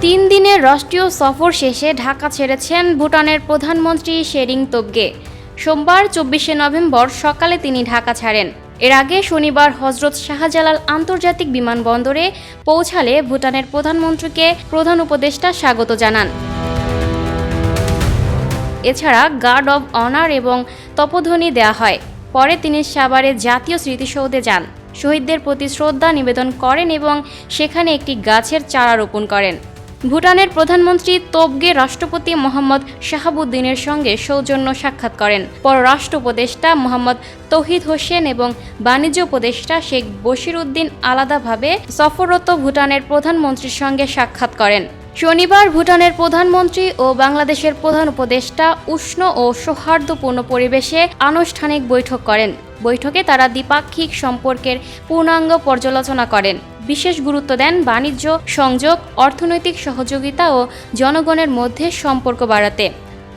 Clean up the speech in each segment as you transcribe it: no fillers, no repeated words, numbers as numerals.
3 দিনের রাষ্ট্রীয় সফর শেষে ঢাকা ছেড়েছেন ভুটানের প্রধানমন্ত্রী শেরিং তোবগে। সোমবার 24শে নভেম্বর সকালে তিনি ঢাকা ছাড়েন। এর আগে শনিবার হজরত শাহজালাল আন্তর্জাতিক বিমানবন্দরে পৌঁছালে ভুটানের প্রধানমন্ত্রীকে প্রধান উপদেষ্টা স্বাগত জানান। এছাড়া গার্ড অব অনার এবং তপধ্বনি দেয়া হয়। পরে তিনি সাভারে জাতীয় স্মৃতিসৌধে যান, শহীদদের প্রতি শ্রদ্ধা নিবেদন করেন এবং সেখানে একটি গাছের চারা রোপণ করেন। ভুটানের প্রধানমন্ত্রী তোবগে রাষ্ট্রপতি মোহাম্মদ শাহাবুদ্দিনের সঙ্গে সৌজন্য সাক্ষাৎ করেন। পররাষ্ট্র উপদেষ্টা মোহাম্মদ তৌহিদ হোসেন এবং বাণিজ্য উপদেষ্টা শেখ বশির উদ্দিন আলাদাভাবে সফররত ভুটানের প্রধানমন্ত্রীর সঙ্গে সাক্ষাৎ করেন। শনিবার ভুটানের প্রধানমন্ত্রী ও বাংলাদেশের প্রধান উপদেষ্টা উষ্ণ ও সৌহার্দ্যপূর্ণ পরিবেশে আনুষ্ঠানিক বৈঠক করেন। বৈঠকে তারা দ্বিপাক্ষিক সম্পর্কের পূর্ণাঙ্গ পর্যালোচনা করেন। বিশেষ গুরুত্ব দেন বাণিজ্য সংযোগ, অর্থনৈতিক সহযোগিতা ও জনগণের মধ্যে সম্পর্ক বাড়াতে।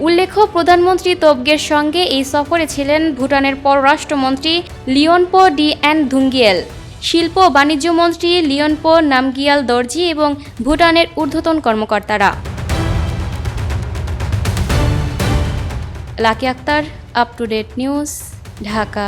উল্লেখ্য, প্রধানমন্ত্রী তোবগের সঙ্গে এই সফরে ছিলেন ভুটানের পররাষ্ট্রমন্ত্রী লিওনপো ডি-এন-ধুঙ্গিয়েল, শিল্প ও বাণিজ্য মন্ত্রী লিওনপো নামগিয়াল দর্জি এবং ভুটানের ঊর্ধ্বতন কর্মকর্তারা। Lucky Akter, up to date news, Dhaka.